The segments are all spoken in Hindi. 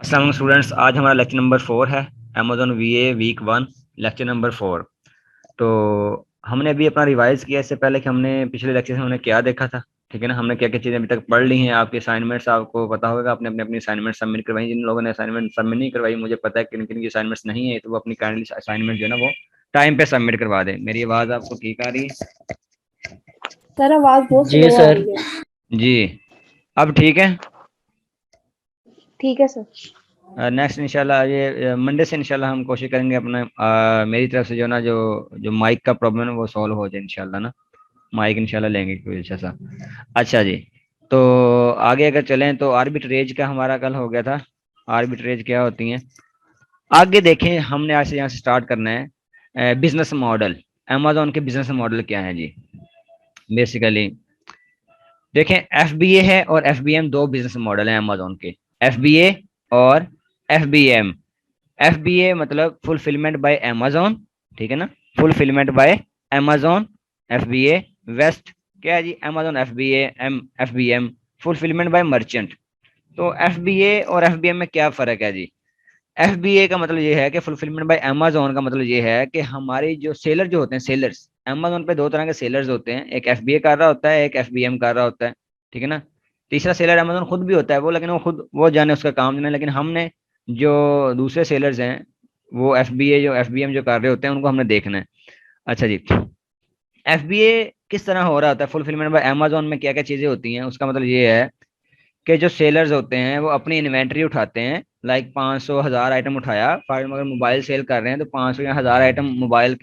अस्सलाम स्टूडेंट्स, आज हमारा लेक्चर नंबर 4 है। Amazon VA week 1 lecture number 4। तो हमने अभी अपना रिवाइज किया इससे पहले कि हमने पिछले लेक्चर में हमने क्या देखा था। ठीक है ना, हमने क्या क्या चीज़ें अभी तक पढ़ ली हैं। आपके असाइनमेंट्स आपको पता होगा, आपने अपनी अपनी असाइनमेंट सबमिट करवाई। जिन लोगों ने असाइनमेंट सबमिट नहीं करवाई, मुझे पता है किन किन की असाइनमेंट्स नहीं है, तो वो अपनी काइंडली असाइनमेंट जो है ना वो टाइम पे सबमिट करवा दें। मेरी आवाज़ आपको ठीक आ रही है? सर आवाज बहुत जी स्लो आ सर। रही है। जी, अब ठीक है। ठीक है सर। नेक्स्ट इंशाल्लाह ये मंडे से इंशाल्लाह हम कोशिश करेंगे अपना मेरी तरफ से जो ना जो जो माइक का प्रॉब्लम है वो सॉल्व हो जाए इंशाल्लाह ना। माइक इंशाल्लाह लेंगे कोई अच्छा सा। अच्छा जी, तो आगे अगर चलें तो आर्बिट्रेज का हमारा कल हो गया था। आर्बिट्रेज क्या होती हैं आगे देखें। हमने आज से यहाँ से स्टार्ट करना है बिजनेस मॉडल। अमेजोन के बिजनेस मॉडल क्या है जी। बेसिकली देखें, एफबीए है और एफबीएम, दो बिजनेस मॉडल हैं अमेजोन के। एफबीए और एफबीएम। एफबीए मतलब फुलफिलमेंट बाय अमेजोन, ठीक है ना, fulfilment by Amazon. FBA west क्या है जी, Amazon. FBA M FBM fulfilment by merchant. तो एफबीए और एफबीएम में क्या फर्क है जी। एफबीए का मतलब ये है कि फुलफिलमेंट बाय अमेजोन का मतलब ये है कि हमारी जो सेलर जो होते हैं, सेलर्स अमेजोन पे दो तरह के सेलर्स होते हैं। एक एफबीए कर रहा होता है, एक एफबीएम कर रहा होता है, ठीक है ना। तीसरा सेलर अमेजोन खुद भी होता है वो, लेकिन वो खुद वो जाने उसका काम जाने। लेकिन हमने जो दूसरे सेलर्स हैं वो एफबीए जो एफबीएम जो कर रहे होते हैं उनको हमने देखना है। अच्छा जी, एफबीए किस तरह हो रहा होता है, फुलफिलमेंट बाय अमेजोन में क्या क्या चीजें होती हैं, उसका मतलब ये है कि जो सेलर्स होते हैं वो अपनी इन्वेंट्री उठाते हैं। लाइक 500 1000 आइटम उठाया। फॉर अगर मोबाइल सेल कर रहे हैं तो 500 या 1000 आइटम मोबाइल,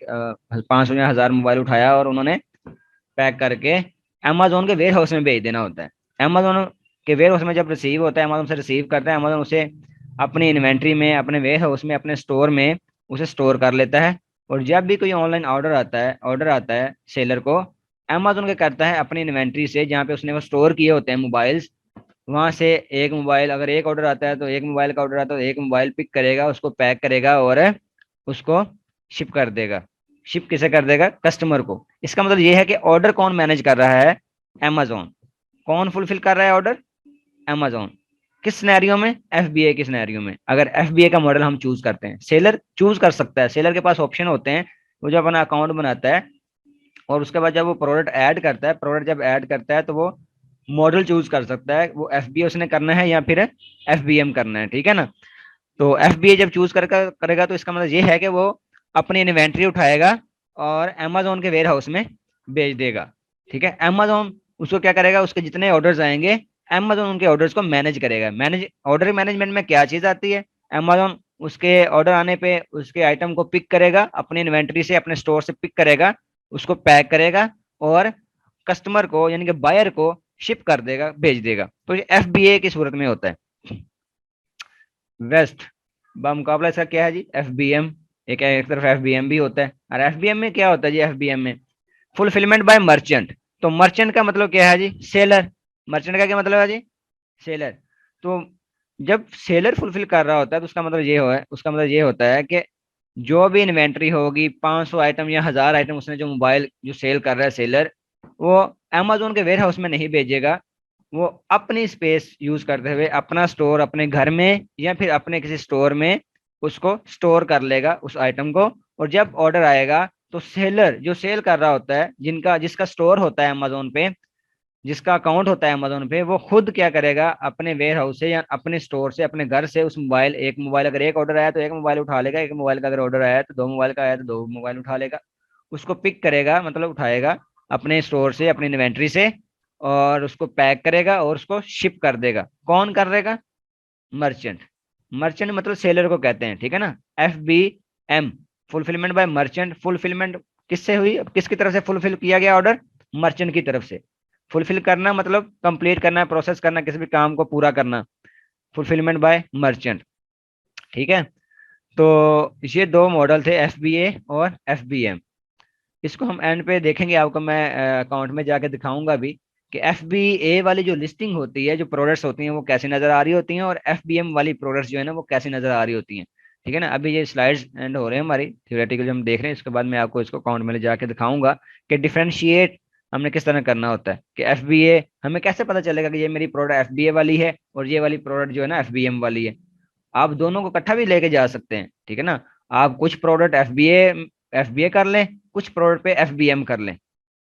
500 या 1000 मोबाइल उठाया और उन्होंने पैक करके अमेजोन के वेयर हाउस में भेज देना होता है। अमेजोन के वेयर हाउस में जब रिसीव होता है, अमेजोन से रिसीव करता है, अमेजोन उसे अपनी इन्वेंट्री में, अपने वेयर हाउस में, अपने स्टोर में उसे स्टोर कर लेता है। और जब भी कोई ऑनलाइन ऑर्डर आता है सेलर को, अमेजोन क्या करता है, अपनी इन्वेंट्री से जहाँ पे उसने वो स्टोर किए होते हैं मोबाइल्स, वहां से एक मोबाइल, अगर एक ऑर्डर आता है तो एक मोबाइल का ऑर्डर आता है तो एक मोबाइल पिक करेगा, उसको पैक करेगा और उसको शिप कर देगा। शिप किसे कर देगा, कस्टमर को। इसका मतलब ये है कि ऑर्डर कौन मैनेज कर रहा है, अमेजोन। कौन फुलफिल कर रहा है ऑर्डर, अमेजोन। किस सिनेरियो में, एफबीए के सिनेरियो में। अगर एफबीए का मॉडल हम चूज करते हैं, सेलर चूज कर सकता है, सेलर के पास ऑप्शन होते हैं। वो जो अपना अकाउंट बनाता है और उसके बाद जब वो प्रोडक्ट ऐड करता है, प्रोडक्ट जब ऐड करता है तो वो मॉडल चूज कर सकता है, वो एफबीए उसने करना है या फिर एफबीएम करना है, ठीक है ना। तो एफबीए जब चूज करेगा तो इसका मतलब ये है कि वो अपनी इन्वेंट्री उठाएगा और अमेजोन के वेयर हाउस में बेच देगा, ठीक है। अमेजोन उसको क्या करेगा, उसके जितने ऑर्डर्स आएंगे अमेजोन उनके ऑर्डर्स को मैनेज करेगा। मैनेज ऑर्डर मैनेजमेंट में क्या चीज आती है, अमेजोन उसके ऑर्डर आने पे उसके आइटम को पिक करेगा, अपनी इन्वेंट्री से, अपने स्टोर से पिक करेगा, उसको पैक करेगा और कस्टमर को यानी कि बायर को शिप कर देगा, भेज देगा। तो ये एफबीए की सूरत में होता है। वेस्ट मुकाबला इसका क्या है जी, एफबीएम। एक तरफ एफबीएम भी होता है, और एफबीएम में क्या होता है जी, एफबीएम में फुलफिलमेंट बाय मर्चेंट। तो मर्चेंट का मतलब क्या है जी, सेलर। मर्चेंट का क्या मतलब है जी, सेलर। तो जब सेलर फुलफिल कर रहा होता है तो उसका मतलब ये होता है कि जो भी इन्वेंट्री होगी, 500 आइटम या 1000 आइटम, उसने जो मोबाइल जो सेल कर रहा है सेलर, वो अमेजोन के वेयर हाउस में नहीं भेजेगा। वो अपनी स्पेस यूज करते हुए अपना स्टोर अपने घर में या फिर अपने किसी स्टोर में उसको स्टोर कर लेगा उस आइटम को। और जब ऑर्डर आएगा तो सेलर जो सेल कर रहा होता है, जिनका जिसका स्टोर होता है अमेजोन पे, जिसका अकाउंट होता है अमेजोन पे, वो खुद क्या करेगा, अपने वेयर हाउस से या अपने स्टोर से, अपने घर से उस मोबाइल, एक मोबाइल अगर एक ऑर्डर आया तो एक मोबाइल उठा लेगा, एक मोबाइल का अगर ऑर्डर आया तो दो मोबाइल का आया तो दो मोबाइल उठा लेगा। उसको पिक करेगा मतलब उठाएगा अपने स्टोर से, अपनी इन्वेंट्री से, और उसको पैक करेगा और उसको शिप कर देगा। कौन कर देगा, मर्चेंट। मर्चेंट मतलब सेलर को कहते हैं, ठीक है ना। FBM fulfilment by merchant. Fulfilment किससे हुई, किसकी तरफ से फुलफिल किया गया ऑर्डर, मर्चेंट की तरफ से। फुलफिल करना मतलब कंप्लीट करना, प्रोसेस करना, किसी भी काम को पूरा करना, फुलफिलमेंट बाय मर्चेंट, ठीक है। तो ये दो मॉडल थे, एफबीए और एफबीएम। इसको हम एंड पे देखेंगे, आपको मैं अकाउंट में जाके दिखाऊंगा भी कि एफबीए वाली जो लिस्टिंग होती है, जो प्रोडक्ट्स होती हैं वो कैसी नजर आ रही होती हैं, और एफबीएम वाली प्रोडक्ट्स जो है ना वो कैसी नजर आ रही होती हैं, ठीक है ना। अभी ये स्लाइड्स एंड हो रहे हैं हमारी थियोरेटिकल जो हम देख रहे हैं, इसके बाद मैं आपको इसको अकाउंट में ले जाके दिखाऊंगा कि डिफ्रेंशिएट हमने किस तरह करना होता है। कि एफबीए हमें कैसे पता चलेगा कि ये मेरी प्रोडक्ट एफबीए वाली है और ये वाली प्रोडक्ट जो है ना एफबीएम वाली है। आप दोनों को इकट्ठा भी लेके जा सकते हैं, ठीक है ना। आप कुछ प्रोडक्ट एफबीए कर लें, कुछ प्रोडक्ट पे एफबीएम कर लें।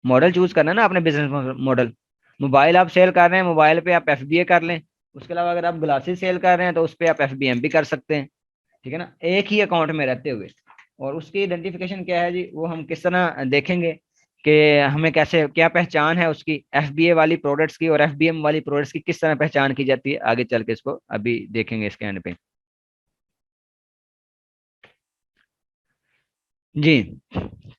मॉडल चूज करना है ना अपने बिजनेस मॉडल। मोबाइल आप सेल कर रहे हैं, मोबाइल पे आप एफबीए कर लें। उसके अलावा अगर आप ग्लासेस सेल कर रहे हैं तो उस पे आप एफबीएम भी कर सकते हैं, ठीक है ना, एक ही अकाउंट में रहते हुए। और उसकी आइडेंटिफिकेशन क्या है जी, वो हम किस तरह देखेंगे कि हमें कैसे, क्या पहचान है उसकी एफबीए वाली प्रोडक्ट्स की और एफबीएम वाली प्रोडक्ट्स की किस तरह पहचान की जाती है, आगे चल के इसको अभी देखेंगे इसके एंड पे। जी,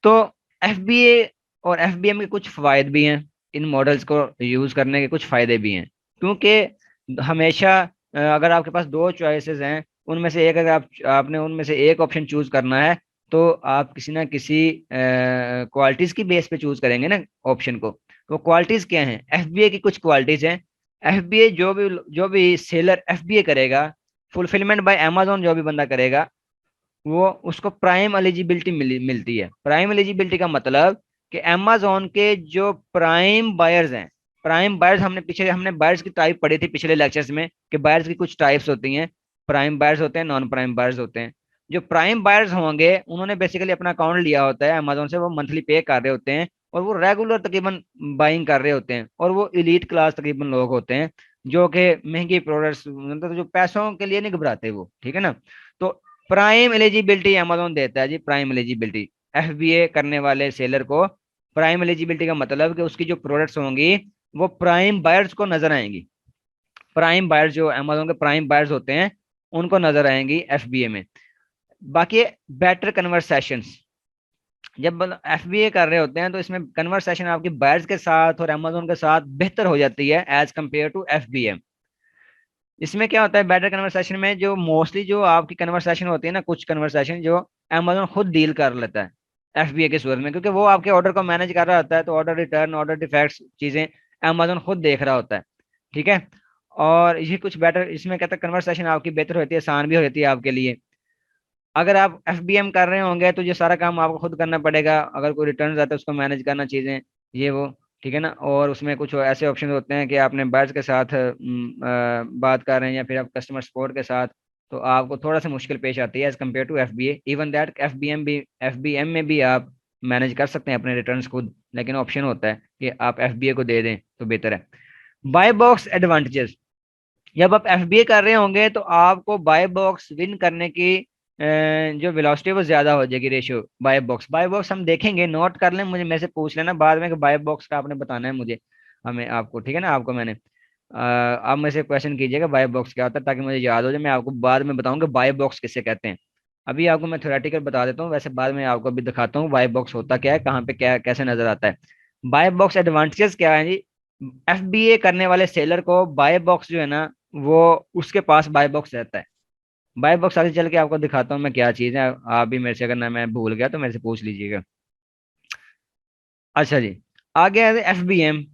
तो एफबीए और एफबीएम के कुछ फायदे भी हैं, इन मॉडल्स को यूज करने के कुछ फायदे भी हैं। क्योंकि हमेशा अगर आपके पास दो चॉइसेस हैं, उनमें से एक, अगर आपने उनमें से एक ऑप्शन चूज करना है, तो आप किसी ना किसी क्वालिटीज की बेस पे चूज करेंगे ना ऑप्शन को। तो क्वालिटीज क्या हैं, एफबीए की कुछ क्वालिटीज हैं। एफबीए जो भी सेलर एफबीए करेगा, फुलफिलमेंट बाय अमेजोन जो भी बंदा करेगा, वो उसको प्राइम एलिजिबिलिटी मिलती है। प्राइम एलिजिबिलिटी का मतलब कि अमेजोन के जो प्राइम बायर्स हैं, प्राइम बायर्स, हमने बायर्स की टाइप पढ़ी थी पिछले लेक्चर्स में कि बायर्स की कुछ टाइप्स होती हैं। प्राइम बायर्स होते हैं, नॉन प्राइम बायर्स होते हैं। जो प्राइम बायर्स होंगे उन्होंने बेसिकली अपना अकाउंट लिया होता है अमेजोन से, वो मंथली पे कर रहे होते हैं और वो रेगुलर तकरीबन बाइंग कर रहे होते हैं, और वो इलीट क्लास तकरीबन लोग होते हैं जो कि महंगी प्रोडक्ट्स, मतलब जो पैसों के लिए नहीं घबराते वो, ठीक है ना। तो प्राइम एलिजिबिलिटी अमेजोन देता है जी, प्राइम एलिजिबिलिटी एफबीए करने वाले सेलर को। प्राइम एलिजिबिलिटी का मतलब कि उसकी जो प्रोडक्ट्स होंगी वो प्राइम बायर्स को नजर आएंगी। प्राइम बायर्स जो अमेजोन के प्राइम बायर्स होते हैं उनको नजर आएंगी एफबीए में। बाकी बेटर कन्वर्सेशंस, जब एफबीए कर रहे होते हैं तो इसमें कन्वर्सेशन आपकी बायर्स के साथ और अमेजोन के साथ बेहतर हो जाती है एज कम्पेयर टू एफबीए। इसमें क्या होता है बेटर कन्वर्सेशन में, जो मोस्टली जो आपकी कन्वर्सेशन होती है ना, कुछ कन्वर्सेशन जो अमेजोन खुद डील कर लेता है एफबीए के सूरत में, क्योंकि वो आपके ऑर्डर को मैनेज कर रहा होता है, तो ऑर्डर रिटर्न, ऑर्डर डिफेक्ट्स चीजें अमेजोन खुद देख रहा होता है, ठीक है। और ये कुछ बेटर, इसमें कहता है कन्वर्सेशन आपकी बेहतर होती है, आसान भी हो जाती है आपके लिए। अगर आप एफबीएम कर रहे होंगे तो ये सारा काम आपको खुद करना पड़ेगा, अगर कोई रिटर्न आता है उसको मैनेज करना, चीजें ये वो, ठीक है ना। और उसमें कुछ ऐसे ऑप्शन होते हैं कि आपने बायर्स के साथ बात कर रहे हैं या फिर आप कस्टमर सपोर्ट के साथ, तो आपको थोड़ा सा मुश्किल पेश आती है as compare to FBA. Even that FBM में भी आप मैनेज कर सकते हैं अपने रिटर्न्स खुद, लेकिन ऑप्शन होता है कि आप एफबीए को दे दें तो बेहतर है। बाय बॉक्स एडवांटेजेस, जब आप एफबीए कर रहे होंगे तो आपको बाय बॉक्स विन करने की जो वेलोसिटी है वो ज्यादा हो जाएगी, रेशियो बाय बॉक्स हम देखेंगे, नोट कर लें, मुझे मेरे से पूछ लेना बाद में कि बाय बॉक्स का आपने बताना है मुझे, हमें आपको, ठीक है ना। आपको मैंने आप मेरे से क्वेश्चन कीजिएगा बाय बॉक्स क्या होता है, ताकि मुझे याद हो जाए, मैं आपको बाद में बताऊंगा बाय बॉक्स किसे कहते हैं। अभी आपको मैं थ्योरेटिकल बता देता हूँ, वैसे बाद में आपको भी दिखाता हूँ बाय बॉक्स होता क्या है, कहाँ पे क्या कैसे नजर आता है। बाय बॉक्स एडवांटेजेस क्या है जी, एफबीए करने वाले सेलर को बाय बॉक्स जो है ना, वो उसके पास बाय बॉक्स रहता है। बाय बॉक्स आगे चल के आपको दिखाता हूँ मैं क्या चीज़ है, आप भी मेरे से, अगर ना मैं भूल गया तो मेरे से पूछ लीजिएगा। अच्छा जी, आगे है एफबीएम।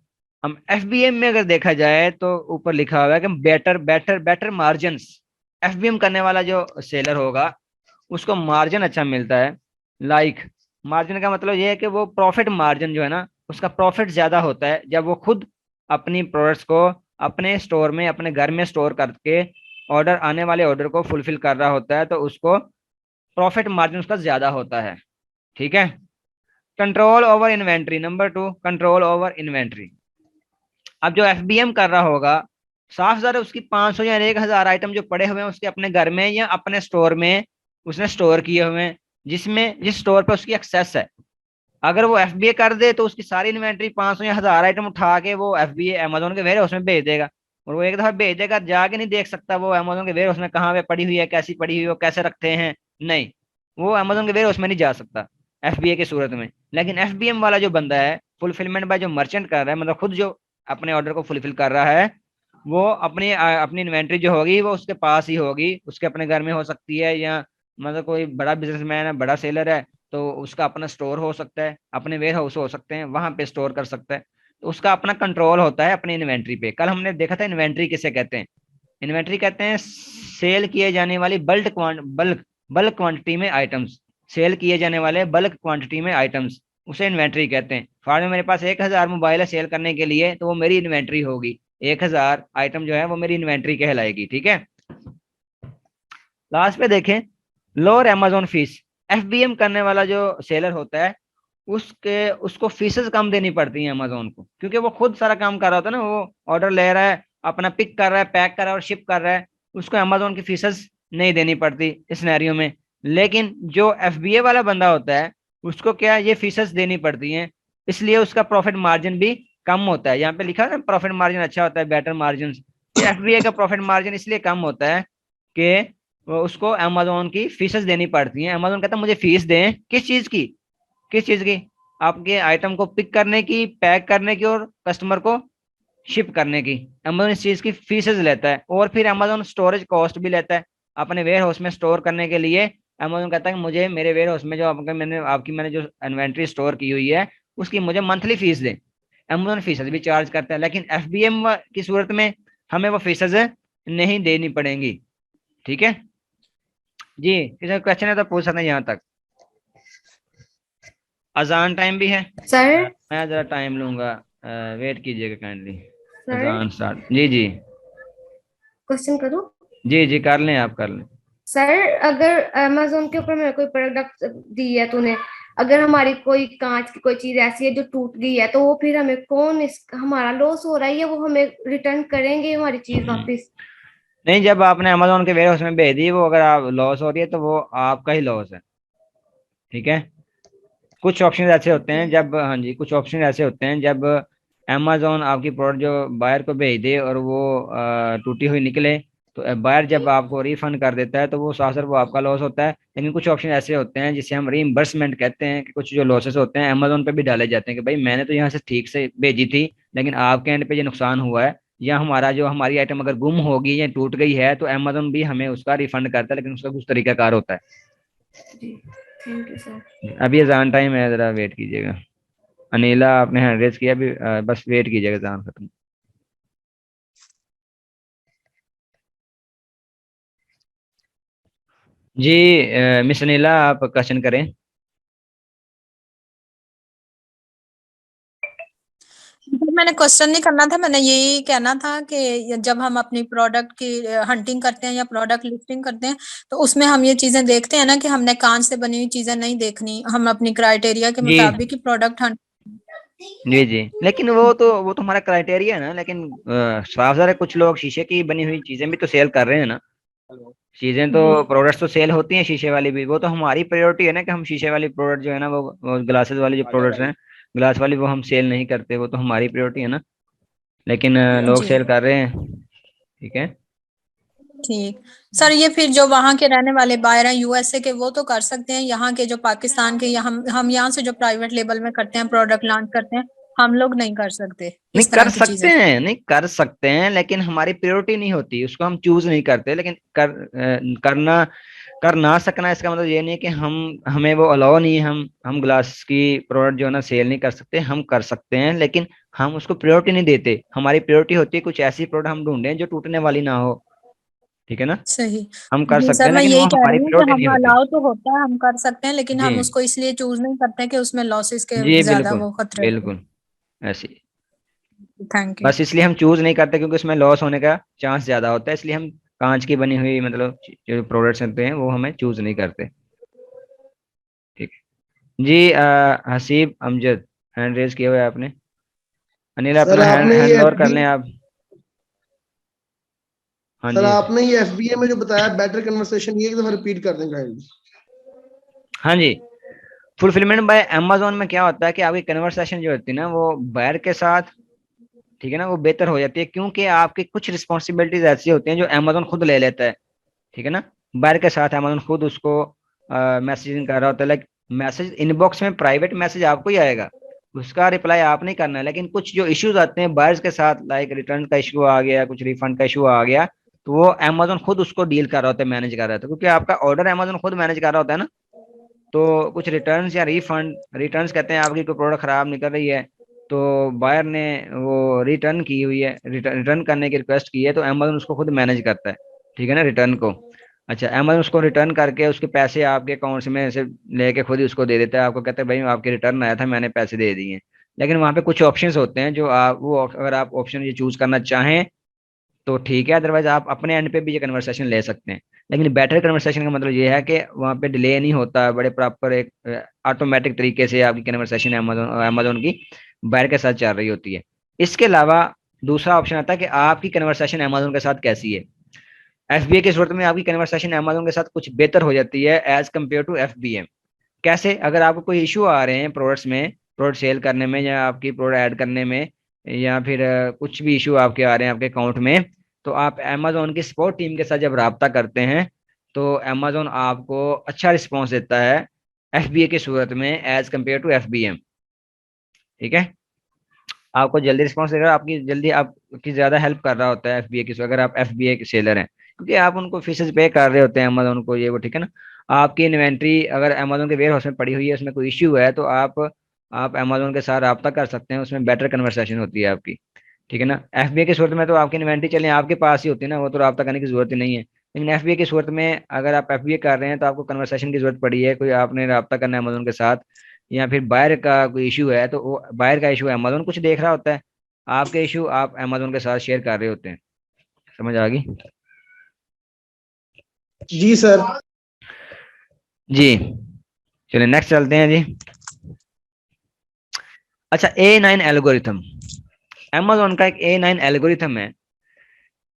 हम एफबीएम में अगर देखा जाए तो ऊपर लिखा हुआ है कि better better better margin. FBM करने वाला जो सेलर होगा उसको मार्जिन अच्छा मिलता है। लाइक, मार्जिन का मतलब ये है कि वो प्रॉफिट मार्जिन जो है ना, उसका प्रॉफिट ज्यादा होता है जब वो खुद अपनी प्रोडक्ट्स को अपने स्टोर में, अपने घर में स्टोर करके ऑर्डर, आने वाले ऑर्डर को फुलफिल कर रहा होता है, तो उसको प्रॉफिट मार्जिन उसका ज्यादा होता है, ठीक है। Control over inventory, number two, control over inventory. अब जो एफबीएम कर रहा होगा, साफ ज़रा उसकी 500 या 1000 आइटम जो पड़े हुए हैं उसके अपने घर में या अपने स्टोर में, उसने स्टोर किए हुए हैं, जिसमें जिस स्टोर पर उसकी एक्सेस है। अगर वो एफबीए कर दे तो उसकी सारी इन्वेंट्री 500 या 1000 आइटम उठा के वो एफबीए अमेजोन के वेयर हाउस में भेज देगा, और वो एक दफा भेज देगा, जाके नहीं देख सकता वो अमेजोन के वेयर हाउस में कहाँ पे पड़ी हुई है, कैसी पड़ी हुई है, वो कैसे रखते हैं, नहीं, वो अमेजोन के वेयर हाउस में नहीं जा सकता एफबीए की सूरत में। लेकिन एफबीएम वाला जो बंदा है, फुलफिलमेंट बाय जो मर्चेंट कर रहा है, मतलब खुद जो अपने ऑर्डर को फुलफिल कर रहा है, वो अपनी इन्वेंट्री जो होगी वो उसके पास ही होगी, उसके अपने घर में हो सकती है, या मतलब कोई बड़ा बिजनेसमैन है, बड़ा सेलर है, तो उसका अपना स्टोर हो सकता है, अपने वेयर हाउस हो सकते हैं, वहां पे स्टोर कर सकता है। तो उसका अपना कंट्रोल होता है अपनी इन्वेंट्री पे। कल हमने देखा था इन्वेंट्री किसे कहते हैं। इन्वेंट्री कहते हैं सेल किए जाने वाली बल्क बल्क क्वांटिटी में आइटम्स, सेल किए जाने वाले बल्क क्वांटिटी में आइटम्स, उसे इन्वेंट्री कहते हैं। फॉर में मेरे पास 1000 मोबाइल है सेल करने के लिए, तो वो मेरी इन्वेंट्री होगी, 1000 आइटम जो है वो मेरी इन्वेंट्री कहलाएगी, ठीक है। लास्ट पे देखें, लोअर अमेजोन फीस। एफबीएम करने वाला जो सेलर होता है, उसके उसको फीसेस कम देनी पड़ती है अमेजोन को, क्योंकि वो खुद सारा काम कर रहा होता है ना, वो ऑर्डर ले रहा है, अपना पिक कर रहा है, पैक कर रहा है और शिप कर रहा है, उसको अमेजोन की फीसेस नहीं देनी पड़ती इस सिनेरियो में। लेकिन जो एफबीए वाला बंदा होता है, उसको क्या है, ये फीसेस देनी पड़ती हैं, इसलिए उसका प्रॉफिट मार्जिन भी कम होता है। यहाँ पे लिखा है ना, प्रॉफिट मार्जिन अच्छा होता है, बेटर मार्जिन। तो एफबीए का प्रॉफिट मार्जिन इसलिए कम होता है कि वो उसको अमेजोन की फीसेस देनी पड़ती हैं। अमेजोन कहता है मुझे फीस दें, किस चीज की, किस चीज की, आपके आइटम को पिक करने की, पैक करने की और कस्टमर को शिप करने की। अमेजोन इस चीज की फीसेस लेता है, और फिर अमेजोन स्टोरेज कॉस्ट भी लेता है अपने वेयर हाउस में स्टोर करने के लिए। अमेजोन कहता है कि मुझे मेरे वेयर हाउस में जो मैंने जो इन्वेंट्री स्टोर की हुई है, उसकी मुझे मंथली फीस दे। अमेजोन फीसेस भी चार्ज करता है, लेकिन एफबीएम की सूरत में हमें वो फीसेस नहीं देनी पड़ेंगी। ठीक है जी, किसी क्वेश्चन है तो पूछ सकते हैं यहाँ तक। अजान टाइम भी है, सर। मैं जरा टाइम लूंगा, वेट कीजिएगा काइंडली। सर, अजान स्टार्ट, जी जी। क्वेश्चन करूँ? जी जी कर लें, आप कर लें। सर, अगर अमेजोन के ऊपर मेरे कोई प्रोडक्ट दी है तूने, अगर हमारी कोई कांच की कोई चीज ऐसी है जो टूट गई है, तो वो फिर हमें कौन, इस हमारा लॉस हो रहा है या वो हमें रिटर्न करेंगे हमारी चीज वापस? नहीं, जब आपने अमेजोन के वेयर हाउस में भेज दी, वो अगर आप लॉस हो रही है तो वो आपका ही लॉस है। ठीक है, कुछ ऑप्शन ऐसे होते हैं जब, हाँ जी, कुछ ऑप्शन ऐसे होते हैं जब अमेजोन आपकी प्रोडक्ट जो बायर को भेज दे और वो टूटी हुई निकले, तो बायर जब आपको रिफंड कर देता है तो वो साथ साथ वो आपका लॉस होता है। लेकिन कुछ ऑप्शन ऐसे होते हैं जिसे हम रीइंबर्समेंट कहते हैं, कि कुछ जो लॉसेस होते हैं अमेजोन पे भी डाले जाते हैं, कि भाई मैंने तो यहाँ से ठीक से भेजी थी, लेकिन आपके एंड पे ये नुकसान हुआ है, या हमारी आइटम अगर गुम होगी या टूट गई है, तो अमेजोन भी हमें उसका रिफंड करता है, लेकिन उसका कुछ तरीकाकार होता है। जी, थैंक यू सर। अभी अजान टाइम है, जरा वेट कीजिएगा। अनिला, आपने हैंड रेज किया अभी, बस वेट कीजिएगा एग्जाम खत्म। जी मिस अनिला, आप क्वेश्चन करें। मैंने क्वेश्चन नहीं करना था, मैंने यही कहना था कि जब हम अपनी प्रोडक्ट की हंटिंग करते हैं या प्रोडक्ट लिस्टिंग करते हैं, तो उसमें हम ये चीजें देखते हैं ना कि हमने कांच से बनी हुई चीजें नहीं देखनी, हम अपनी क्राइटेरिया के जी मुताबिक ही प्रोडक्ट हंट। जी जी, लेकिन वो तो हमारा क्राइटेरिया है ना, लेकिन साफ सारे कुछ लोग शीशे की बनी हुई चीजें भी तो सेल कर रहे हैं ना। चीजें तो, जी प्रोडक्ट्स तो सेल होती हैं शीशे वाली भी, वो तो हमारी प्रायोरिटी है ना, कि हम शीशे वाली प्रोडक्ट जो है ना, वो ग्लासेस वाली जो प्रोडक्ट्स हैं, ग्लास वाली, वो हम सेल नहीं करते, वो तो हमारी प्रायोरिटी है ना। लेकिन लोग जी सेल कर रहे हैं। ठीक है। ठीक। सर, ये फिर जो वहां के रहने वाले बायर हैं यूएसए के, वो तो कर सकते हैं, यहाँ के जो पाकिस्तान के, या हम यहाँ से जो प्राइवेट लेवल में करते हैं, प्रोडक्ट लॉन्च करते हैं, हम लोग नहीं कर सकते नहीं इस कर तरह की सकते चीजें? हैं, नहीं कर सकते हैं, लेकिन हमारी प्रायोरिटी नहीं होती, उसको हम चूज नहीं करते। लेकिन करना, कर ना सकना इसका मतलब ये नहीं है कि हमें वो अलाउ नहीं है, हम ग्लास की प्रोडक्ट जो है ना सेल नहीं कर सकते, हम कर सकते हैं, लेकिन हम उसको प्रायोरिटी नहीं देते। हमारी प्रायोरिटी होती है कुछ ऐसी प्रोडक्ट हम ढूंढें जो टूटने वाली ना हो। ठीक है ना, सही। हम कर जी सकते सर, हैं, मैं लेकिन वो यही कह हमारी रही हूँ कि प्रायोरिटी नहीं हम होती। अलाउ तो होता है, हम कर सकते हैं, लेकिन जी हम उसको इसलिए चूज नहीं करते कि उसमें लॉसेस के जी ज्यादा बिल्कुल, वो खतरे थे। बिल्कुल ऐसी। Thank you. बस इसलिए हम चूज नहीं करते, क्योंकि उसमें लॉस होने का चांस ज्यादा होता है, इसलिए हम कांच की बनी हुई मतलब जो प्रोडक्ट्स होते हैं वो हमें चूज नहीं करते। ठीक है जी। हसीब अमजद, हैंड रेज किया हुआ है आपने। अनिल, सर अपना हैंड आपने हैंड ये लोअर कर एफबी लें आप। हाँ सर जी, आपने ये एफबीए में जो बताया बेटर कन्वर्सेशन, ये एक दफा रिपीट कर दें काइंडली। हाँ जी। फुलफिलमेंट बाय अमेजोन में क्या होता है कि आपकी कन्वर्सेशन जो होती है ना, वो बायर के साथ, ठीक है ना, वो बेहतर हो जाती है, क्योंकि आपकी कुछ रिस्पॉन्सिबिलिटीज ऐसी होती हैं जो अमेजोन खुद ले लेता है। ठीक है ना, बायर के साथ अमेजोन खुद उसको मैसेजिंग कर रहा होता है, लाइक मैसेज इनबॉक्स में प्राइवेट मैसेज आपको ही आएगा, उसका रिप्लाई आप नहीं करना है। लेकिन कुछ जो इश्यूज आते हैं बायर्स के साथ, लाइक रिटर्न का इशू आ गया, कुछ रिफंड का इशू आ गया, तो वो अमेजोन खुद उसको डील कर रहा होता है, मैनेज कर रहा होता है, क्योंकि आपका ऑर्डर अमेजोन खुद मैनेज कर रहा होता है ना। तो कुछ रिटर्न्स या रिफंड, रिटर्न्स कहते हैं आपकी कोई प्रोडक्ट खराब निकल रही है, तो बायर ने वो रिटर्न की हुई है, रिटर्न करने की रिक्वेस्ट की है, तो अमेजोन उसको खुद मैनेज करता है। ठीक है ना, रिटर्न को। अच्छा, अमेजोन उसको रिटर्न करके उसके पैसे आपके अकाउंट्स में से लेके खुद ही उसको दे देता है, आपको कहता है भाई आपके रिटर्न आया था, मैंने पैसे दे दिए। लेकिन वहाँ पे कुछ ऑप्शंस होते हैं जो आप, वो अगर आप ऑप्शन ये चूज करना चाहें तो ठीक है, अदरवाइज आप अपने एंड पे भी ये कन्वर्सेशन ले सकते हैं। लेकिन बेटर कन्वर्सेशन का मतलब ये है कि वहाँ पे डिले नहीं होता, बड़े प्रॉपर एक ऑटोमेटिक तरीके से आपकी कन्वर्सेशन अमेजोन की बायर के साथ चल रही होती है। इसके अलावा दूसरा ऑप्शन आता है कि आपकी कन्वर्सेशन अमेजोन के साथ कैसी है। एफबीए की सूरत में आपकी कन्वर्सेशन अमेजोन के साथ कुछ बेहतर हो जाती है एज कम्पेयर टू एफबीएम। कैसे? अगर आपको कोई इशू आ रहे हैं प्रोडक्ट्स में, प्रोडक्ट सेल करने में या आपकी प्रोडक्ट ऐड करने में, या फिर कुछ भी इशू आपके आ रहे हैं आपके अकाउंट में, तो आप अमेजोन की सपोर्ट टीम के साथ जब रब्ता करते हैं तो अमेजोन आपको अच्छा रिस्पॉन्स देता है एफबीए की सूरत में एज कम्पेयर टू एफबीएम। ठीक है, आपको जल्दी रिस्पॉन्स देगा, आपकी जल्दी आपकी ज्यादा हेल्प कर रहा होता है एफबीए की, अगर आप एफबीए के सेलर हैं, क्योंकि आप उनको फीसेस पे कर रहे होते हैं अमेजोन को, ये वो, ठीक है ना। आपकी इन्वेंट्री अगर अमेजोन के वेयर हाउस में पड़ी हुई है, उसमें कोई इश्यू है, तो आप अमेजोन के साथ रब्ता कर सकते हैं, उसमें बेटर कन्वर्सेशन होती है आपकी। ठीक है ना। एफबीए की सूरत में तो आपकी इन्वेंट्री चले आपके पास ही होती है ना, वो तो रब्ता करने की जरूरत ही नहीं है। लेकिन एफबीए की सूरत में अगर आप एफबीए कर रहे हैं तो आपको कन्वर्सेशन की जरूरत पड़ी है, कोई आपने रब्ता करना है अमेजोन के साथ, या फिर बायर का कोई इशू है, तो वो बायर का इशू है, अमेजोन कुछ देख रहा होता है, आपके इशू आप अमेजोन के साथ शेयर कर रहे होते हैं। समझ आ गई? जी सर। जी चलिए नेक्स्ट चलते हैं जी। अच्छा, A9 एल्गोरिथम, अमेजोन का एक A9 एल्गोरिथम है।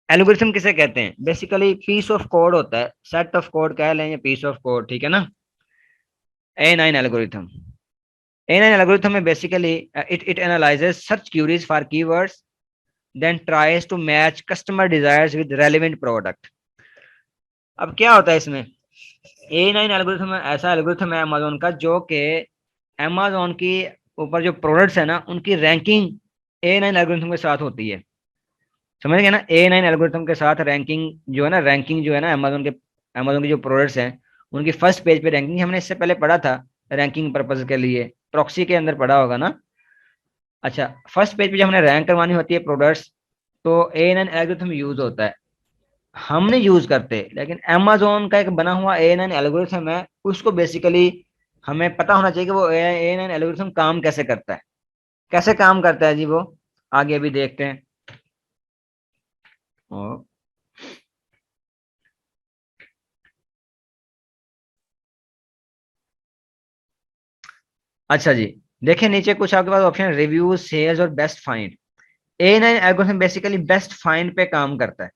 एल्गोरिथम किसे कहते हैं? बेसिकली पीस ऑफ कोड होता है, सेट ऑफ कोड कह लें या पीस ऑफ कोड, ठीक है ना। A9 एल्गोरिथम, A9 एल्गोरिथम में basically it analyses search queries for keywords then tries to match customer desires with relevant product. अब क्या होता है इसमें? A9 एल्गोरिथम ऐसा एल्गोरिथम है अमेजोन का, जो कि अमेजोन की ऊपर जो प्रोडक्ट्स है ना, उनकी रैंकिंग A9 एल्गोरिथम के साथ होती है। समझ गए ना? A9 एल्गोरिथम के साथ रैंकिंग जो है ना, रैंकिंग जो है ना अमेजोन के जो प्रोडक्ट्स हैं उनकी फर्स्ट पेज पे रैंकिंग, हमने इससे पहले पढ़ा था रैंकिंग पर्पज के लिए, प्रॉक्सी के अंदर पढ़ा होगा ना। अच्छा, फर्स्ट पेज पे जब हमने रैंक करवानी होती है प्रोडक्ट्स, तो A9 एल्गोरिथम यूज होता है, हम नहीं यूज करते, लेकिन अमेजोन का एक बना हुआ A9 एल्गोरिथम है, उसको बेसिकली हमें पता होना चाहिए कि वो A9 एल्गोरिथम काम कैसे करता है। कैसे काम करता है जी वो, आगे अभी देखते हैं। और अच्छा जी, देखिए नीचे कुछ आपके पास ऑप्शन, रिव्यू, सेल्स और best find. A9 algorithm basically best find पे काम करता है।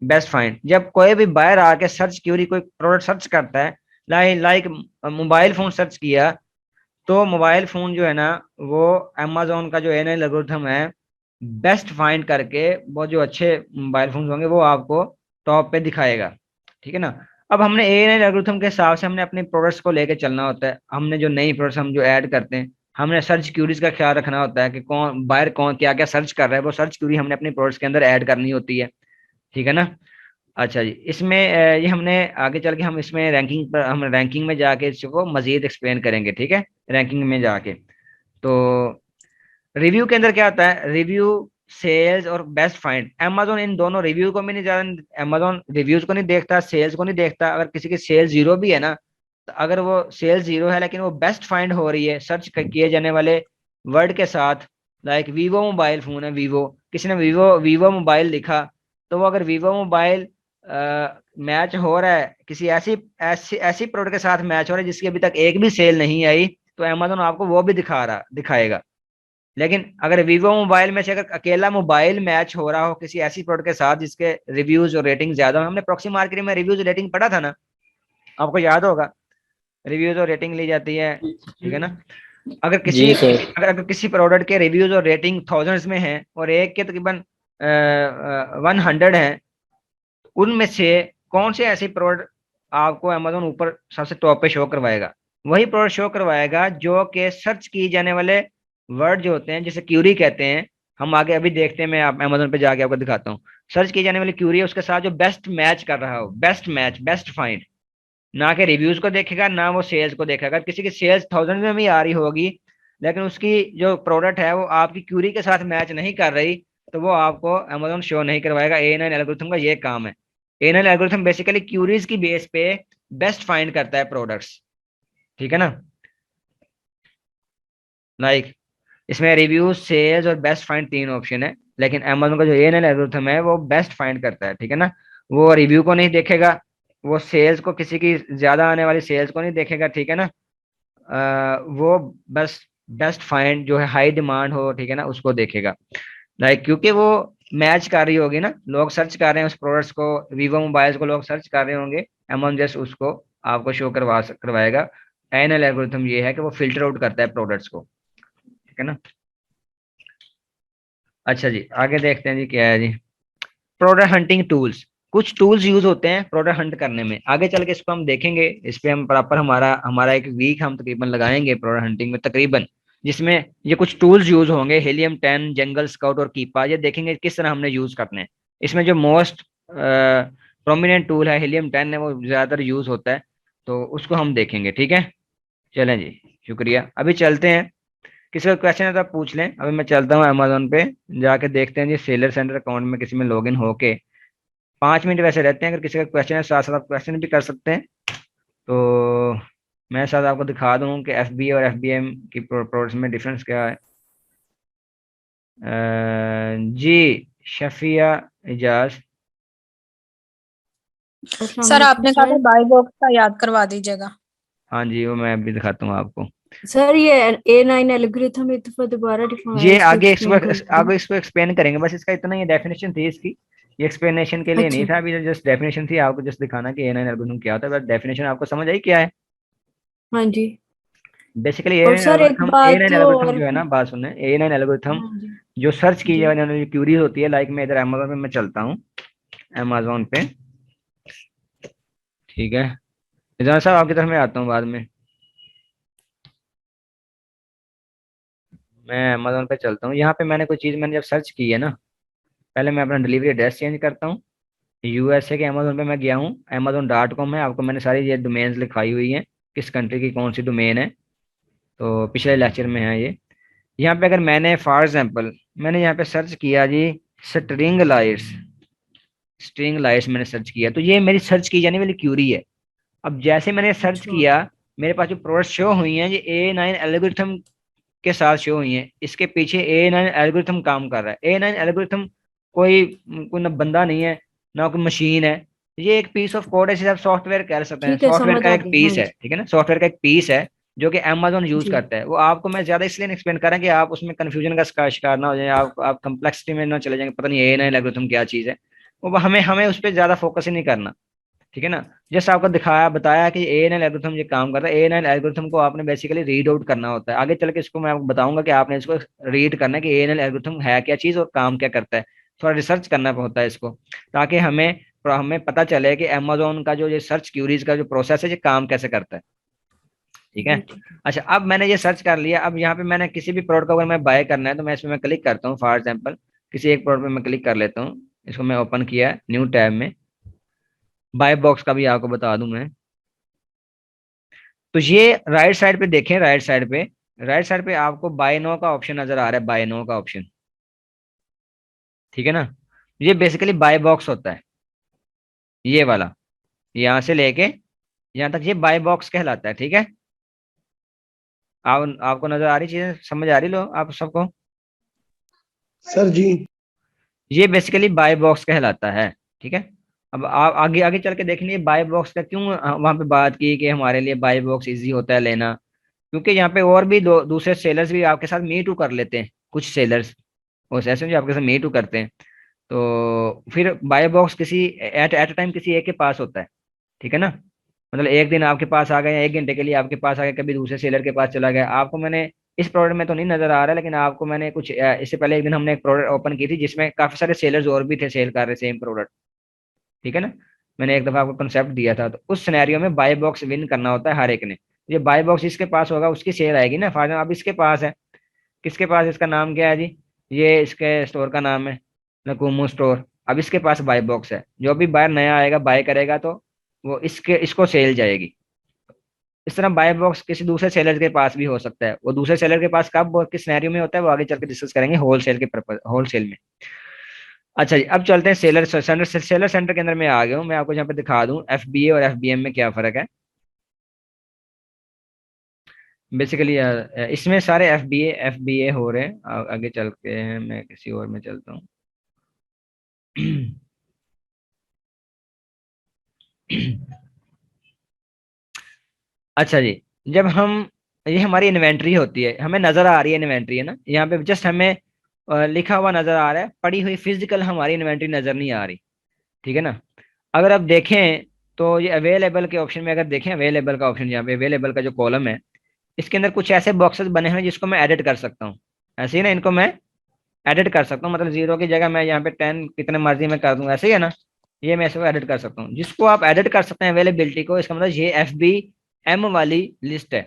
बेस्ट फाइंड, जब कोई भी बायर आके सर्च क्यूरी कोई प्रोडक्ट सर्च करता है, लाइक मोबाइल फोन सर्च किया, तो मोबाइल फोन जो है ना, वो अमेजोन का जो A9 एल्गोरिथम है बेस्ट फाइंड करके वो जो अच्छे मोबाइल फोन होंगे वो आपको टॉप पे दिखाएगा। ठीक है ना। अब हमने A9 एल्गोरिथम के हिसाब से हमने अपने प्रोडक्ट्स को लेके चलना होता है, हमने जो नई प्रोडक्ट्स हम जो ऐड करते हैं, हमने सर्च क्यूरीज का ख्याल रखना होता है कि कौन बायर कौन क्या क्या सर्च कर रहा है, वो सर्च क्यूरी हमने अपने प्रोडक्ट्स के अंदर ऐड करनी होती है। ठीक है ना। अच्छा जी, इसमें ये हमने आगे चल के हम इसमें रैंकिंग पर, हम रैंकिंग में जाके इसको मजीद एक्सप्लेन करेंगे। ठीक है, रैंकिंग में जाके। तो रिव्यू के अंदर क्या होता है? रिव्यू, सेल्स और बेस्ट फाइंड, अमेजोन इन दोनों रिव्यू को भी नहीं ज्यादा, अमेजोन रिव्यूज को नहीं देखता, सेल्स को नहीं देखता। अगर किसी की सेल्स जीरो भी है ना, तो अगर वो सेल्स जीरो है लेकिन वो बेस्ट फाइंड हो रही है सर्च किए जाने वाले वर्ड के साथ, लाइक वीवो मोबाइल फोन है, वीवो, किसी ने वीवो वीवो मोबाइल लिखा, तो वो अगर वीवो मोबाइल मैच हो रहा है किसी ऐसी ऐसी ऐसी प्रोडक्ट के साथ मैच हो रहा है जिसकी अभी तक एक भी सेल नहीं आई, तो अमेजोन आपको वो भी दिखाएगा। लेकिन अगर वीवो मोबाइल में से अगर अकेला मोबाइल मैच हो रहा हो किसी ऐसी प्रोडक्ट के साथ जिसके रिव्यूज और रेटिंग ज्यादा हो, हमने प्रॉक्सी मार्केटिंग में रिव्यूज रेटिंग पढ़ा था ना, आपको याद होगा, रिव्यूज और रेटिंग ली जाती है। ठीक है ना। अगर जी सर। अगर किसी प्रोडक्ट के रिव्यूज और रेटिंग थाउजेंड्स में है और एक के तकरीबन 100 है, उनमें से कौन से ऐसे प्रोडक्ट आपको अमेजोन ऊपर सबसे टॉप पे शो करवाएगा? वही प्रोडक्ट शो करवाएगा जो कि सर्च की जाने वाले वर्ड जो होते हैं, जिसे क्यूरी कहते हैं। हम आगे अभी देखते हैं, मैं आप अमेजोन पे जाके आपको दिखाता हूँ। सर्च की जाने वाली क्यूरी है, उसके साथ जो बेस्ट मैच कर रहा हो, बेस्ट मैच, बेस्ट फाइंड, ना के रिव्यूज को देखेगा ना वो सेल्स को देखेगा। किसी की सेल्स थाउजेंड में भी आ रही होगी लेकिन उसकी जो प्रोडक्ट है वो आपकी क्यूरी के साथ मैच नहीं कर रही, तो वो आपको अमेजोन शो नहीं करवाएगा। A9 एल्गोरिथम का ये काम है। A9 एल्गोरिथम बेसिकली क्यूरीज की बेस पे बेस्ट फाइंड करता है प्रोडक्ट्स। ठीक है ना। लाइक इसमें रिव्यू, सेल्स और बेस्ट फाइंड तीन ऑप्शन है। लेकिन अमेजोन का जो ANL एल्गोरिथम है वो बेस्ट फाइंड करता है, ठीक है ना। वो रिव्यू को नहीं देखेगा, वो सेल्स को, किसी की ज्यादा आने वाली सेल्स को नहीं देखेगा, ठीक है ना। वो बस बेस्ट फाइंड जो है हाई डिमांड हो, ठीक है ना, उसको देखेगा। लाइक क्योंकि वो मैच कर रही होगी ना, लोग सर्च कर रहे हैं उस प्रोडक्ट्स को, वीवो मोबाइल्स को लोग सर्च कर रहे होंगे, अमेजोन जस्ट उसको आपको शो करवाएगा। एनएल एल्गोरिथम ये है कि वो फिल्टर आउट करता है प्रोडक्ट्स को, ठीक है ना। अच्छा जी, आगे देखते हैं जी क्या है जी। प्रोडक्ट हंटिंग टूल्स, कुछ टूल्स यूज होते हैं प्रोडक्ट हंट करने में, आगे चल के इसको हम देखेंगे, इस पे हम प्रॉपर हमारा हमारा एक वीक हम तकरीबन लगाएंगे प्रोडक्ट हंटिंग में तकरीबन, जिसमें ये कुछ टूल्स यूज होंगे, हीलियम 10, जंगल स्काउट और कीपा, ये देखेंगे किस तरह हमने यूज करने हैं। इसमें जो मोस्ट प्रोमिनेंट टूल है हीलियम 10 है, वो ज्यादातर यूज होता है, तो उसको हम देखेंगे, ठीक है। चलें जी, शुक्रिया। अभी चलते हैं, किसी का क्वेश्चन है तो आप पूछ लें। अभी मैं चलता हूँ अमेजोन पे, जाके देखते हैं जी सेलर सेंटर अकाउंट में किसी में लॉगिन होके। 5 मिनट वैसे रहते हैं, अगर किसी का क्वेश्चन है साथ साथ आप क्वेश्चन भी कर सकते हैं। तो मैं साथ आपको दिखा दूँ कि FBA और FBM की प्रोडक्ट्स में डिफरेंस क्या है। जी, शफिया इजाज। सर आपने कहा था बाय बॉक्स का याद करवा दीजिएगा। हाँ जी, वो मैं अभी दिखाता हूँ आपको। सर ये A9 एल्गोरिथम एक दफा दोबारा डिफाइन ये इसको आगे एक्सप्लेन कर आगे इसको एक्सप्लेन करेंगे, बस इसका इतना, ये डेफिनेशन थी इसकी, ये एक्सप्लेनेशन के लिए नहीं अच्छा था, अभी जस्ट डेफिनेशन थी आपको जस्ट दिखाना कि A9 एल्गोरिथम क्या होता है, बस डेफिनेशन आपको समझ आई क्या है। हाँ जी। बेसिकली और सर एक ए बात नाइन जो एल्गोरिथम और जो है ना, बात सुनने, A9 एल्गोरिथम हाँ जी जो सर्च की जी जाने वाली क्यूरीज होती है, लाइक मैं इधर अमेजोन पे मैं चलता हूँ, अमेजोन पे, ठीक है। रिजवान साहब आपकी तरफ में आता हूँ बाद में, मैं अमेजोन पे चलता हूँ। यहाँ पे मैंने कोई चीज़ मैंने जब सर्च की है ना, पहले मैं अपना डिलीवरी एड्रेस चेंज करता हूँ। USA के अमेजोन पे मैं गया हूँ, amazon.com है, आपको मैंने सारी ये डोमेन्स लिखाई हुई हैं, किस कंट्री की कौन सी डोमेन है, तो पिछले लेक्चर में है ये। यहाँ पे अगर मैंने फॉर एग्जांपल मैंने यहाँ पे सर्च किया जी स्ट्रिंग लाइट्स, स्ट्रिंग लाइट्स मैंने सर्च किया, तो ये मेरी सर्च की जाने वाली क्यूरी है। अब जैसे मैंने सर्च अच्छा किया, मेरे पास जो प्रोडक्ट शो हुई हैं ये A9 एल्गोरिथम के साथ शो हुई हैं, इसके पीछे A9 एल्गोरिथम काम कर रहा है। A9 एल्गोरिथम कोई कोई ना बंदा नहीं है, ना कोई मशीन है, ये एक पीस ऑफ कोड है, जिसे आप सॉफ्टवेयर कह सकते हैं, ठीक है सॉफ्टवेयर समझ का आ एक गई हाँ पीस है, जी ठीक है ना, सॉफ्टवेयर का एक पीस है जो कि अमेजोन यूज जी करता है। वो आपको मैं ज्यादा इसलिए एक्सप्लेन कर रहा हूं कि आप उसमें कंफ्यूजन का शिकार ना हो जाए, आप कम्प्लेक्सिटी में ना चले जाएंगे, पता नहीं A9 एल्गोरिथम क्या चीज है। वो हमें हमें उस पर ज्यादा फोकस ही नहीं करना, ठीक है ना। जैसे आपको दिखाया बताया कि A9 एल्गोरिथम ये काम करता है, A9 एल्गोरिथम को आपने बेसिकली रीड आउट करना होता है, आगे चल के इसको मैं आपको बताऊंगा कि आपने इसको रीड करना है कि A9 एल्गोरिथम है क्या चीज और काम क्या करता है, थोड़ा रिसर्च करना होता है इसको, ताकि हमें हमें पता चले कि अमेजोन का जो ये सर्च क्यूरीज का जो प्रोसेस है ये काम कैसे करता है, ठीक है। जी ठीक है अच्छा, अब मैंने ये सर्च कर लिया, अब यहाँ पे मैंने किसी भी प्रोडक्ट को अगर मैं बाय करना है तो मैं इसमें मैं क्लिक करता हूँ, फॉर एग्जाम्पल किसी एक प्रोडक्ट पे मैं क्लिक कर लेता हूँ, इसको मैं ओपन किया न्यू टैब में, बाय बॉक्स का भी आपको बता दूं मैं। तो ये राइट साइड पे देखें, राइट साइड पे आपको बाय नो का ऑप्शन नजर आ रहा है, बाय नो का ऑप्शन, ठीक है ना। ये बेसिकली बाय बॉक्स होता है, ये वाला, यहाँ से लेके यहाँ तक ये बाय बॉक्स कहलाता है, ठीक है। आपको नजर आ रही चीजें, समझ आ रही लो आप सबको। सर जी। ये बेसिकली बाय बॉक्स कहलाता है, ठीक है। अब आप आगे आगे चल के देखेंगे बाय बॉक्स का क्यों वहां पे बात की कि हमारे लिए बाय बॉक्स इजी होता है लेना, क्योंकि यहाँ पे और भी दूसरे सेलर्स भी आपके साथ मी टू कर लेते हैं, कुछ सेलर्स और ऐसे जो आपके साथ मी टू करते हैं, तो फिर बाय बॉक्स किसी एट टाइम किसी एक के पास होता है, ठीक है ना। मतलब एक दिन आपके पास आ गया या 1 घंटे के लिए आपके पास आ गया, कभी दूसरे सेलर के पास चला गया, आपको मैंने इस प्रोडक्ट में तो नहीं नजर आ रहा है, लेकिन आपको मैंने कुछ इससे पहले एक दिन हमने एक प्रोडक्ट ओपन की थी जिसमें काफी सारे सेलर्स और भी थे सेल कर रहे सेम प्रोडक्ट, ठीक है ना। मैंने एक दफा आपको कंसेप्ट दिया था, तो उस सिनेरियो में बाय बॉक्स विन करना होता है हर एक ने। ये बाय बॉक्स इसके पास होगा उसकी सेल आएगी ना, फॉर अब इसके पास है, किसके पास, इसका नाम क्या है जी, ये इसके स्टोर का नाम है नकुमो स्टोर। अब इसके पास बाय बॉक्स है, जो भी बायर नया आएगा बाय करेगा तो वो इसको सेल जाएगी। इस तरह बाय बॉक्स किसी दूसरे सेलर के पास भी हो सकता है, वो दूसरे सेलर के पास कब और किस सिनेरियो में होता है वो आगे चल के डिस्कस करेंगे होलसेल के पर्पज, होलसेल में। अच्छा जी, अब चलते हैं सेलर सेंटर के अंदर मैं आ गया हूँ, मैं आपको यहाँ पे दिखा दूं FBA और FBM में क्या फर्क है। बेसिकली इसमें सारे एफ बी ए हो रहे हैं। आगे चल के हैं, मैं किसी और में चलता हूँ। अच्छा जी, जब हम, ये हमारी इन्वेंट्री होती है, हमें नजर आ रही है इन्वेंट्री है ना, यहाँ पे जस्ट हमें लिखा हुआ नजर आ रहा है, पड़ी हुई फिजिकल हमारी इन्वेंट्री नजर नहीं आ रही, ठीक है ना। अगर आप देखें तो ये अवेलेबल के ऑप्शन में अगर देखें, अवेलेबल का ऑप्शन, यहाँ पे अवेलेबल का जो कॉलम है, इसके अंदर कुछ ऐसे बॉक्सेस बने हुए हैं जिसको मैं एडिट कर सकता हूँ। ऐसे ही ना, इनको मैं एडिट कर सकता हूँ, मतलब 0 की जगह मैं यहाँ पे 10 कितने मर्जी में कर दूंगा, ऐसे ही है ना। ये मैं इसको एडिट कर सकता हूँ, जिसको आप एडिट कर सकते हैं अवेलेबिलिटी को। इसका मतलब ये FBM वाली लिस्ट है।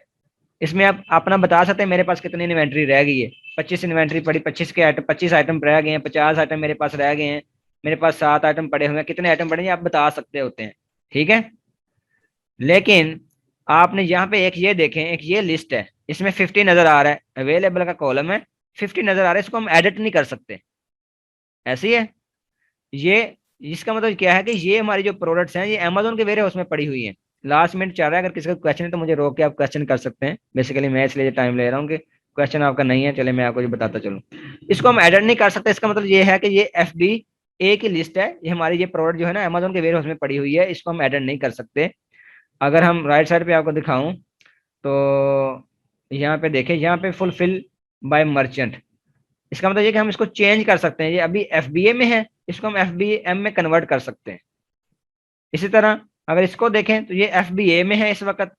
इसमें आप अपना बता सकते हैं मेरे पास कितनी इन्वेंट्री रह गई है। 25 इन्वेंट्री पड़ी, 25 आइटम रह गए हैं, 50 आइटम मेरे पास रह गए हैं, मेरे पास 7 आइटम पड़े हुए हैं, कितने आइटम पड़े हैं आप बता सकते होते हैं, ठीक है। लेकिन आपने यहाँ पे एक ये देखें, एक ये लिस्ट है, इसमें 50 नजर आ रहा है, अवेलेबल का कॉलम है, 50 नजर आ रहा है, इसको हम एडिट नहीं कर सकते। ऐसे ही है ये। इसका मतलब क्या है कि ये हमारी जो प्रोडक्ट्स हैं ये अमेजोन के वेयर हाउस में पड़ी हुई हैं। लास्ट मिनट चल रहा है, अगर किसी का क्वेश्चन है तो मुझे रोक के आप क्वेश्चन कर सकते हैं। बेसिकली मैं इसलिए टाइम ले रहा हूँ कि क्वेश्चन आपका नहीं है, चले मैं आपको ये बताता चलूँ। इसको हम एडिट नहीं कर सकते, इसका मतलब ये है कि ये FBA की लिस्ट है, ये हमारी ये प्रोडक्ट जो है ना अमेजोन के वेयर हाउस में पड़ी हुई है, इसको हम एडिट नहीं कर सकते। अगर हम राइट साइड पे आपको दिखाऊं तो यहाँ पे देखें, यहाँ पे फुलफिल बाय मर्चेंट, इसका मतलब ये कि हम इसको चेंज कर सकते हैं। ये अभी FBA में है, इसको हम FBM में कन्वर्ट कर सकते हैं। इसी तरह अगर इसको देखें तो ये FBA में है इस वक्त,